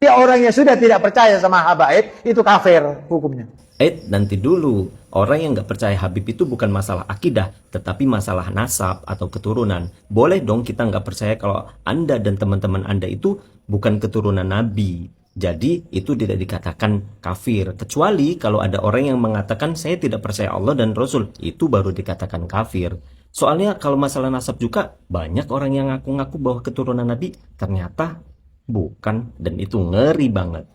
Berarti orang yang sudah tidak percaya sama habaib itu kafir hukumnya. Nanti dulu. Orang yang nggak percaya Habib itu bukan masalah akidah, tetapi masalah nasab atau keturunan. Boleh dong kita nggak percaya kalau Anda dan teman-teman Anda itu bukan keturunan Nabi. Jadi itu tidak dikatakan kafir. Kecuali kalau ada orang yang mengatakan saya tidak percaya Allah dan Rasul. Itu baru dikatakan kafir. Soalnya kalau masalah nasab juga banyak orang yang ngaku-ngaku bahwa keturunan Nabi ternyata bukan. Dan itu ngeri banget.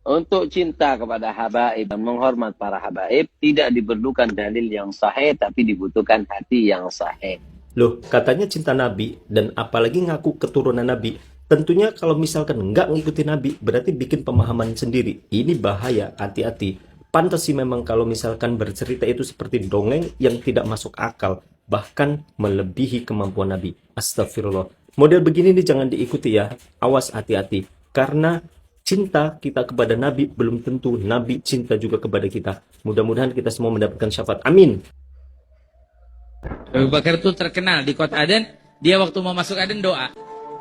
Untuk cinta kepada habaib dan menghormat para habaib tidak diperlukan dalil yang sahih, tapi dibutuhkan hati yang sahih. Loh, katanya cinta Nabi dan apalagi ngaku keturunan Nabi. Tentunya kalau misalkan nggak ngikutin Nabi, berarti bikin pemahaman sendiri. Ini bahaya, hati-hati. Pantas sih memang kalau misalkan bercerita itu seperti dongeng yang tidak masuk akal, bahkan melebihi kemampuan Nabi. Astagfirullah. Model begini nih jangan diikuti ya. Awas, hati-hati. Karena cinta kita kepada Nabi belum tentu Nabi cinta juga kepada kita. Mudah-mudahan kita semua mendapatkan syafaat. Amin. Abu Bakar itu terkenal di kota Aden. Dia waktu mau masuk Aden doa,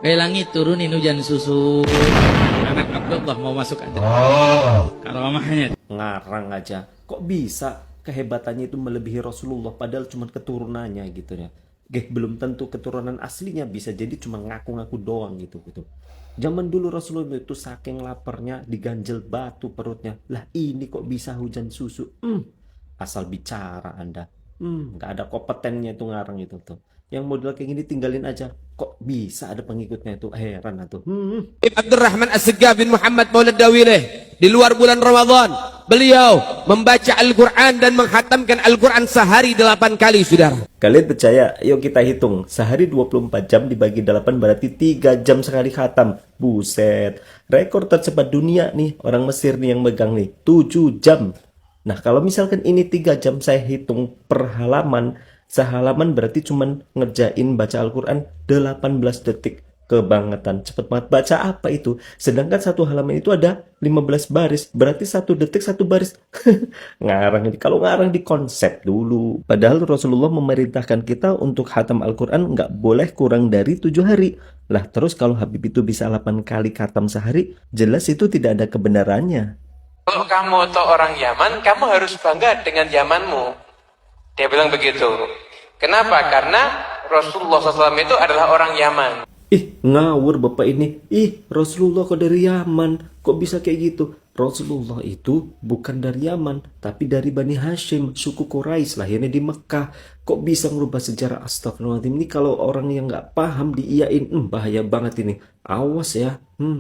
langit turunin hujan susu. Anak Abdullah mau masuk Aden. Kalau mamahnya Ngarang aja. Kok bisa kehebatannya itu melebihi Rasulullah padahal cuma keturunannya gitu ya. Belum tentu keturunan aslinya, bisa jadi cuma ngaku-ngaku doang gitu. Zaman dulu Rasulullah itu saking laparnya diganjel batu perutnya. Lah ini kok bisa hujan susu? Asal bicara Anda. Nggak ada kompetennya itu ngarang itu tuh. Yang model kayak gini tinggalin aja. Kok bisa ada pengikutnya itu? Heran atuh. Abdurrahman As-Sigaf bin Muhammad Maulad Dawileh di luar bulan Ramadan beliau membaca Al-Quran dan menghatamkan Al-Quran sehari 8 kali, saudara. Kalian percaya? Yuk kita hitung. Sehari 24 jam dibagi 8 berarti 3 jam sekali khatam. Buset. Rekor tercepat dunia nih. Orang Mesir nih yang megang nih. 7 jam. Nah kalau misalkan ini 3 jam saya hitung per halaman. Sehalaman berarti cuman ngerjain baca Al-Quran 18 detik. Kebangetan, cepet banget. Baca apa itu? Sedangkan satu halaman itu ada 15 baris. Berarti 1 detik 1 baris. Ngarang ini. Kalau ngarang di konsep dulu. Padahal Rasulullah memerintahkan kita untuk khatam Al-Quran nggak boleh kurang dari 7 hari. Lah terus kalau Habib itu bisa 8 kali khatam sehari, jelas itu tidak ada kebenarannya. Kalau kamu atau orang Yaman, kamu harus bangga dengan Yamanmu. Dia bilang begitu. Kenapa? Karena Rasulullah SAW itu adalah orang Yaman. Ngawur bapak ini. Rasulullah kok dari Yaman? Kok bisa kayak gitu? Rasulullah itu bukan dari Yaman, tapi dari Bani Hashim, suku Quraisy, lahirnya di Mekah. Kok bisa merubah sejarah? Astagfirullahaladzim. Ini kalau orang yang nggak paham diiyain, bahaya banget ini. Awas ya.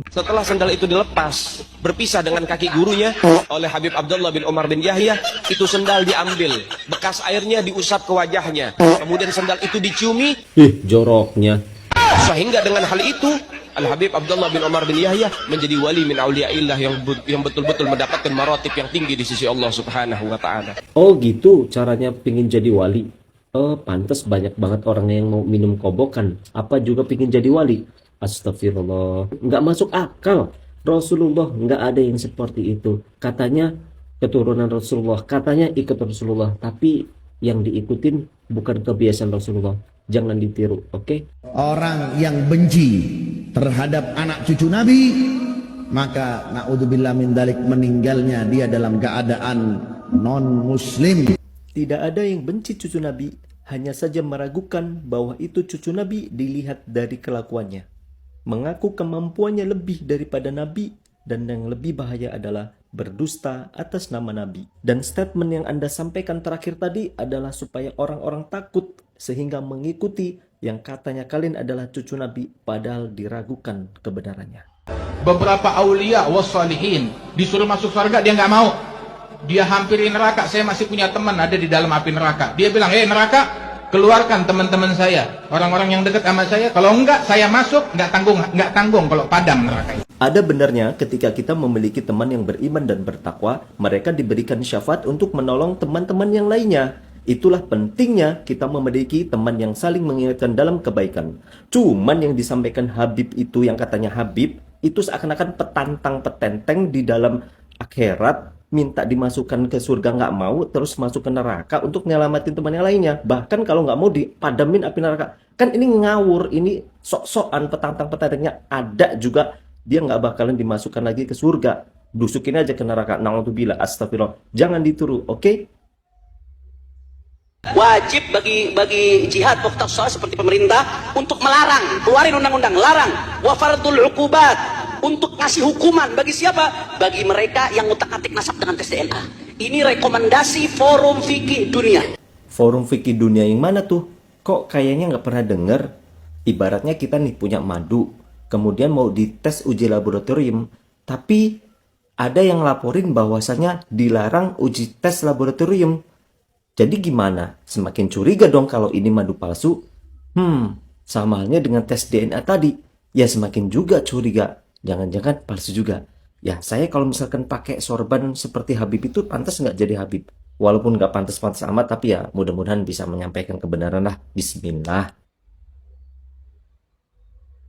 Setelah sandal itu dilepas, berpisah dengan kaki gurunya oleh Habib Abdullah bin Umar bin Yahya, itu sandal diambil, bekas airnya diusap ke wajahnya, kemudian sandal itu diciumi. Joroknya. Sehingga dengan hal itu Al-Habib Abdullah bin Umar bin Yahya menjadi wali min auliyaillah yang betul-betul mendapatkan maratib yang tinggi di sisi Allah Subhanahu wa taala. Oh gitu caranya pingin jadi wali. Pantas banyak banget orang yang mau minum kobokan. Apa juga pingin jadi wali? Astagfirullah. Nggak masuk akal. Rasulullah nggak ada yang seperti itu. Katanya keturunan Rasulullah. Katanya ikut Rasulullah. Tapi yang diikutin bukan kebiasaan Rasulullah. Jangan ditiru, oke? Orang yang benci terhadap anak cucu Nabi, maka na'udzubillah min dalik, meninggalnya dia dalam keadaan non-muslim. Tidak ada yang benci cucu Nabi, hanya saja meragukan bahwa itu cucu Nabi dilihat dari kelakuannya. Mengaku kemampuannya lebih daripada Nabi, dan yang lebih bahaya adalah berdusta atas nama Nabi. Dan statement yang Anda sampaikan terakhir tadi adalah supaya orang-orang takut sehingga mengikuti yang katanya kalian adalah cucu Nabi padahal diragukan kebenarannya. Beberapa aulia wassalihin disuruh masuk surga dia nggak mau. Dia hampiri neraka. Saya masih punya teman ada di dalam api neraka. Dia bilang, neraka, keluarkan teman-teman saya, orang-orang yang dekat sama saya. Kalau enggak saya masuk, nggak tanggung kalau padam neraka. Ada benarnya ketika kita memiliki teman yang beriman dan bertakwa, mereka diberikan syafaat untuk menolong teman-teman yang lainnya. Itulah pentingnya kita memiliki teman yang saling mengingatkan dalam kebaikan. Cuman yang disampaikan Habib itu, yang katanya Habib, itu seakan-akan petantang petenteng di dalam akhirat, minta dimasukkan ke surga nggak mau, terus masuk ke neraka untuk nyelamatin teman yang lainnya. Bahkan kalau nggak mau dipadamin api neraka. Kan ini ngawur, ini sok-sokan, petantang-petantangnya. Ada juga dia nggak bakalan dimasukkan lagi ke surga. Dusukin aja ke neraka. Na'udzubillah, astagfirullah. Jangan ditiru, oke? Wajib bagi jihad mukhtasar seperti pemerintah untuk melarang, keluarin undang-undang, larang wa fardul uqubat, untuk ngasih hukuman bagi siapa? Bagi mereka yang ngutak-atik nasab dengan tes DNA. Ini rekomendasi Forum Fikih Dunia. Forum Fikih Dunia yang mana tuh? Kok kayaknya nggak pernah denger? Ibaratnya kita nih punya madu, kemudian mau dites uji laboratorium, tapi ada yang laporin bahwasanya dilarang uji tes laboratorium. Jadi gimana? Semakin curiga dong kalau ini madu palsu. Sama halnya dengan tes DNA tadi. Ya semakin juga curiga. Jangan-jangan palsu juga. Ya saya kalau misalkan pakai sorban seperti Habib itu pantas nggak jadi Habib. Walaupun nggak pantas-pantas amat, tapi ya mudah-mudahan bisa menyampaikan kebenaran lah. Bismillah.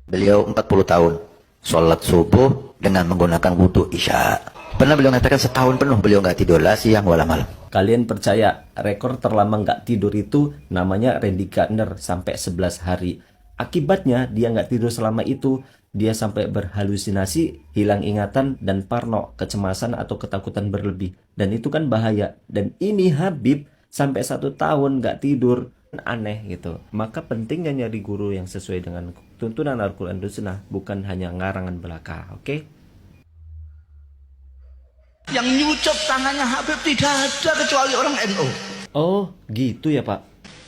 Beliau 40 tahun sholat subuh dengan menggunakan wudhu isya. Pernah beliau mengatakan setahun penuh beliau nggak tidur lah siang wala malam. Kalian percaya rekor terlama nggak tidur itu namanya Randy Gardner sampai 11 hari. Akibatnya dia nggak tidur selama itu, dia sampai berhalusinasi, hilang ingatan, dan parno, kecemasan atau ketakutan berlebih. Dan itu kan bahaya. Dan ini Habib sampai 1 tahun nggak tidur. Aneh gitu. Maka pentingnya nyari guru yang sesuai dengan tuntunan Al-Quran dan Sunnah, bukan hanya ngarangan belaka, oke? Yang nyucap tangannya Habib tidak ada kecuali orang NU. Oh gitu ya Pak.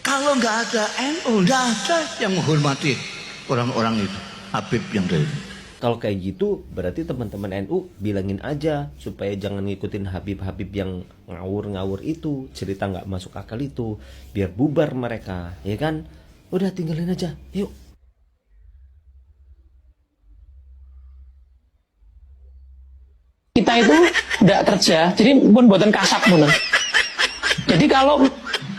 Kalau nggak ada NU, nggak ada yang menghormati orang-orang itu. Habib yang dari. Kalau kayak gitu berarti teman-teman NU bilangin aja supaya jangan ngikutin Habib-Habib yang ngawur-ngawur itu, cerita nggak masuk akal itu, biar bubar mereka, ya kan? Udah tinggalin aja, yuk. Kita itu tidak kerja, jadi pun buatan kasap pun. Jadi kalau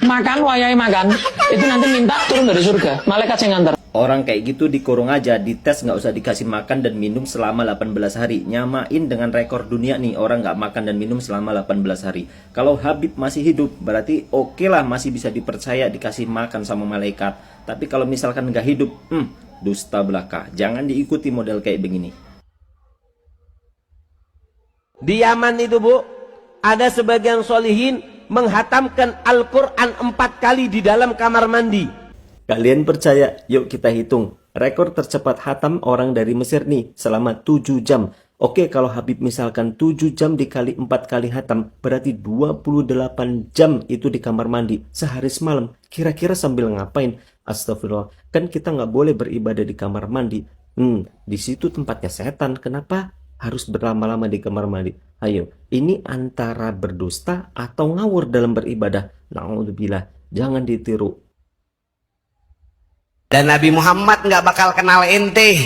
makan, wayai makan, itu nanti minta turun dari surga, malaikat yang ngantar. Orang kayak gitu dikurung aja, dites nggak usah dikasih makan dan minum selama 18 hari. Nyamain dengan rekor dunia nih, orang nggak makan dan minum selama 18 hari. Kalau Habib masih hidup, berarti oke lah, masih bisa dipercaya dikasih makan sama malaikat. Tapi kalau misalkan nggak hidup, dusta belaka. Jangan diikuti model kayak begini. Di Yaman itu Bu, ada sebagian solihin menghatamkan Al-Quran 4 kali di dalam kamar mandi. Kalian percaya? Yuk kita hitung. Rekor tercepat hatam orang dari Mesir nih selama 7 jam. Oke, kalau Habib misalkan 7 jam dikali 4 kali hatam, berarti 28 jam itu di kamar mandi. Sehari semalam. Kira-kira sambil ngapain? Astagfirullah. Kan kita nggak boleh beribadah di kamar mandi. Di situ tempatnya setan. Kenapa harus berlama-lama di kamar mandi? Ayo, ini antara berdusta atau ngawur dalam beribadah. Na'udzubillah. Jangan ditiru. Dan Nabi Muhammad nggak bakal kenal ente,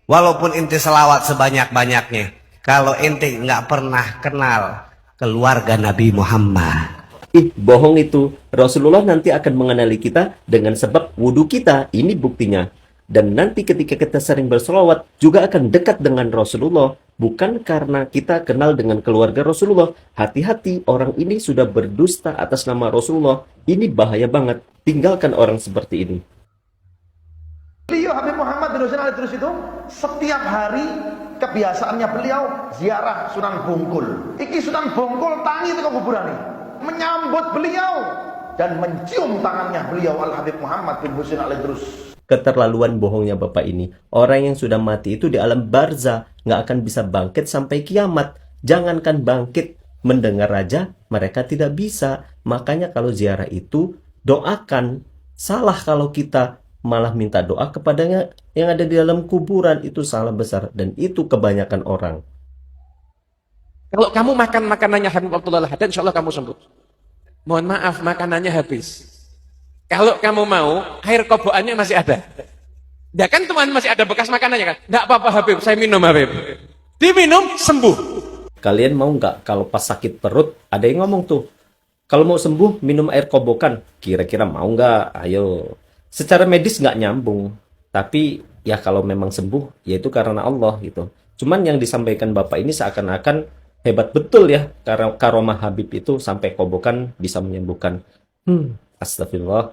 walaupun ente selawat sebanyak-banyaknya. Kalau ente nggak pernah kenal keluarga Nabi Muhammad. Bohong itu. Rasulullah nanti akan mengenali kita dengan sebab wudhu kita. Ini buktinya. Dan nanti ketika kita sering berselawat, juga akan dekat dengan Rasulullah. Bukan karena kita kenal dengan keluarga Rasulullah. Hati-hati, orang ini sudah berdusta atas nama Rasulullah. Ini bahaya banget. Tinggalkan orang seperti ini. Beliau Habib Muhammad bin Husain al-Idrus itu setiap hari kebiasaannya beliau ziarah Sunan Bungkul. Iki Sunan Bungkul tangi itu ke kuburan ini, menyambut beliau dan mencium tangannya beliau Al Habib Muhammad bin Husain al-Idrus. Keterlaluan bohongnya bapak ini. Orang yang sudah mati itu di alam barzah nggak akan bisa bangkit sampai kiamat. Jangankan bangkit, mendengar aja mereka tidak bisa. Makanya kalau ziarah itu doakan. Salah kalau kita malah minta doa kepadanya yang ada di dalam kuburan. Itu salah besar dan itu kebanyakan orang. Kalau kamu makan makanannya Habib Abdullah Al-Haddad, insya Allah kamu sembuh. Mohon maaf, makanannya habis. Kalau kamu mau, air kobokannya masih ada. Ya kan teman masih ada bekas makanannya kan? Nggak apa-apa Habib, saya minum Habib. Diminum, sembuh. Kalian mau nggak kalau pas sakit perut, ada yang ngomong tuh, kalau mau sembuh minum air kobokan. Kira-kira mau nggak? Ayo. Secara medis nggak nyambung. Tapi ya kalau memang sembuh, ya itu karena Allah gitu. Cuman yang disampaikan Bapak ini seakan-akan Hebat betul ya, karomah Habib itu sampai kobokan bisa menyembuhkan. Astagfirullah.